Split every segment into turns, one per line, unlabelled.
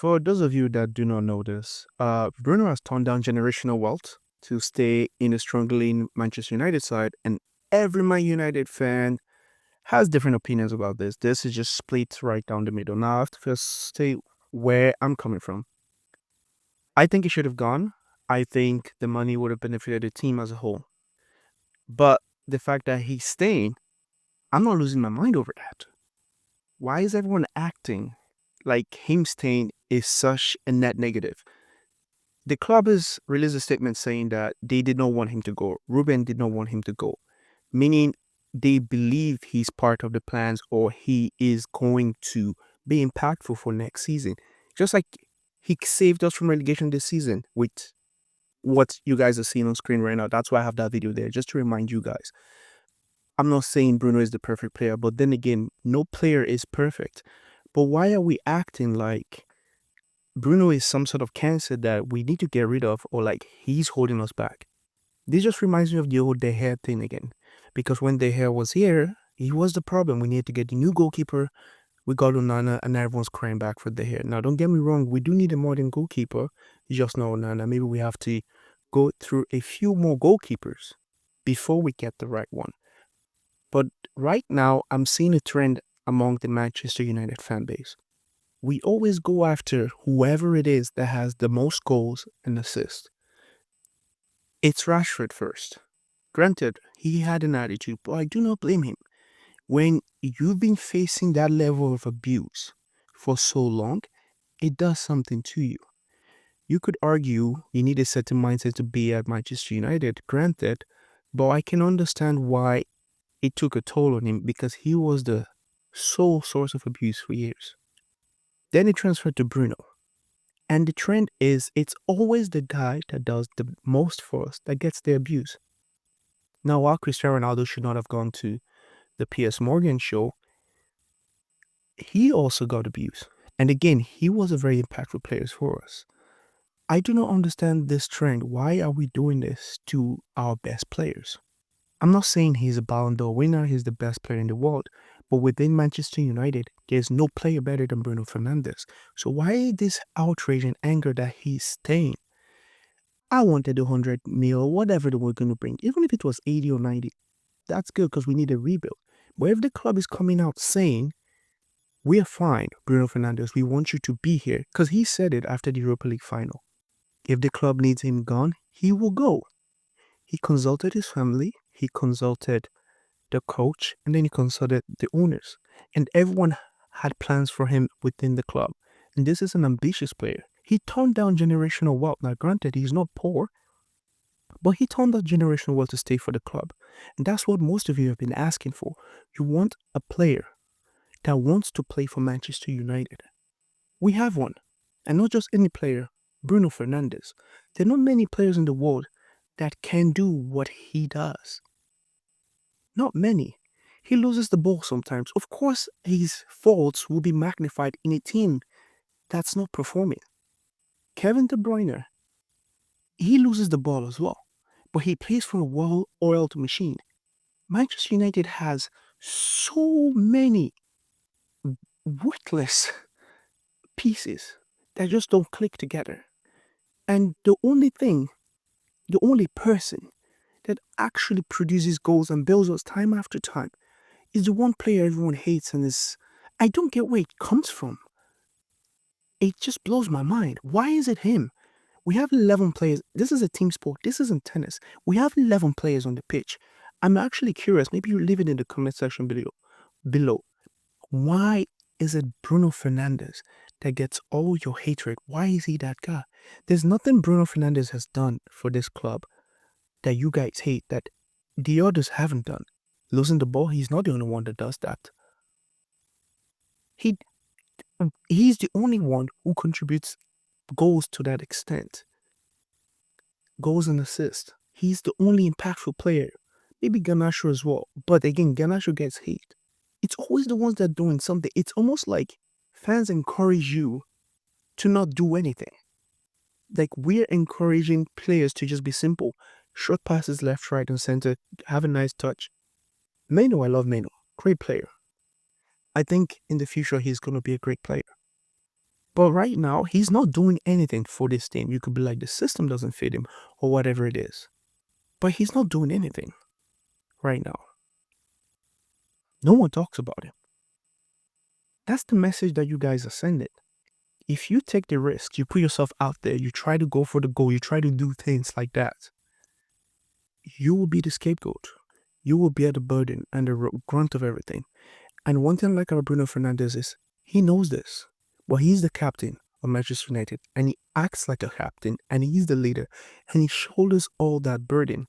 For those of you that do not know this, Bruno has turned down generational wealth to stay in a struggling Manchester United side, and every Man United fan has different opinions about this. This is just split right down the middle. Now, I have to first say where I'm coming from. I think he should have gone. I think the money would have benefited the team as a whole. But the fact that he's staying, I'm not losing my mind over that. Why is everyone acting like him staying is such a net negative? The club has released a statement saying that they did not want him to go. Ruben did not want him to go, meaning they believe he's part of the plans or he is going to be impactful for next season. Just like he saved us from relegation this season with what you guys are seeing on screen right now. That's why I have that video there, just to remind you guys. I'm not saying Bruno is the perfect player, but then again, no player is perfect. But why are we acting like Bruno is some sort of cancer that we need to get rid of, or like he's holding us back? This just reminds me of the old De Gea thing again. Because when De Gea was here, he was the problem. We needed to get the new goalkeeper. We got Onana, and everyone's crying back for De Gea. Now, don't get me wrong, we do need a modern goalkeeper. You just know Onana. Maybe we have to go through a few more goalkeepers before we get the right one. But right now, I'm seeing a trend among the Manchester United fan base. We always go after whoever it is that has the most goals and assists. It's Rashford first. Granted, he had an attitude, but I do not blame him. When you've been facing that level of abuse for so long, it does something to you. You could argue you need a certain mindset to be at Manchester United, granted, but I can understand why it took a toll on him because he was the sole source of abuse for years. Then it transferred to Bruno. And the trend is it's always the guy that does the most for us that gets the abuse. Now, while Cristiano Ronaldo should not have gone to the Piers Morgan show, he also got abuse. And again, he was a very impactful player for us. I do not understand this trend. Why are we doing this to our best players? I'm not saying he's a Ballon d'Or winner, he's the best player in the world, but within Manchester United, there's no player better than Bruno Fernandes. So why this outrage and anger that he's staying? I wanted 100 mil, whatever they were going to bring, even if it was 80 or 90. That's good because we need a rebuild. But if the club is coming out saying, we're fine, Bruno Fernandes, we want you to be here, because he said it after the Europa League final. If the club needs him gone, he will go. He consulted his family, he consulted the coach, and then he consulted the owners. And everyone had plans for him within the club. And this is an ambitious player. He turned down generational wealth. Now, granted, he's not poor, but he turned down generational wealth to stay for the club. And that's what most of you have been asking for. You want a player that wants to play for Manchester United. We have one. And not just any player, Bruno Fernandes. There are not many players in the world that can do what he does. Not many. He loses the ball sometimes. Of course, his faults will be magnified in a team that's not performing. Kevin De Bruyne, he loses the ball as well, but he plays for a well-oiled machine. Manchester United has so many worthless pieces that just don't click together. And the only person that actually produces goals and builds us time after time is the one player everyone hates and is, I don't get where it comes from. It just blows my mind. Why is it him? We have 11 players. This is a team sport. This isn't tennis. We have 11 players on the pitch. I'm actually curious. Maybe you leave it in the comment section below. Why is it Bruno Fernandes that gets all your hatred? Why is he that guy? There's nothing Bruno Fernandes has done for this club that you guys hate that the others haven't done. Losing the ball, he's not the only one that does that. He's the only one who contributes goals to that extent. Goals and assists. He's the only impactful player. Maybe Garnacho as well. But again, Garnacho gets hate. It's always the ones that are doing something. It's almost like fans encourage you to not do anything. Like we're encouraging players to just be simple. Short passes left, right, and center. Have a nice touch. Meno, I love Meno. Great player. I think in the future he's going to be a great player. But right now, he's not doing anything for this team. You could be like, the system doesn't fit him or whatever it is. But he's not doing anything right now. No one talks about him. That's the message that you guys are sending. If you take the risk, you put yourself out there, you try to go for the goal, you try to do things like that, you will be the scapegoat. You will bear the burden and the grunt of everything. And one thing like our Bruno Fernandes is, he knows this. But he's the captain of Manchester United, and he acts like a captain, and he's the leader, and he shoulders all that burden.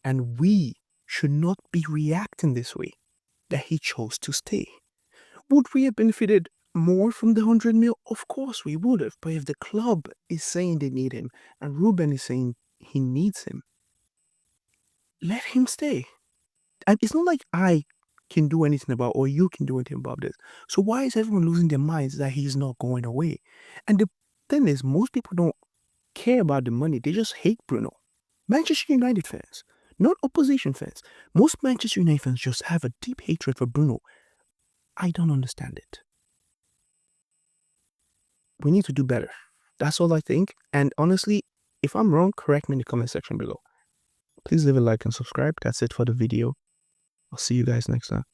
And we should not be reacting this way, that he chose to stay. Would we have benefited more from the 100 mil? Of course we would have. But if the club is saying they need him, and Ruben is saying he needs him, let him stay. And it's not like I can do anything about, or you can do anything about this. So why is everyone losing their minds that he's not going away? And the thing is, most people don't care about the money. They just hate Bruno. Manchester United fans, not opposition fans. Most Manchester United fans just have a deep hatred for Bruno. I don't understand it. We need to do better. That's all I think. And honestly, if I'm wrong, correct me in the comment section below. Please leave a like and subscribe. That's it for the video. I'll see you guys next time.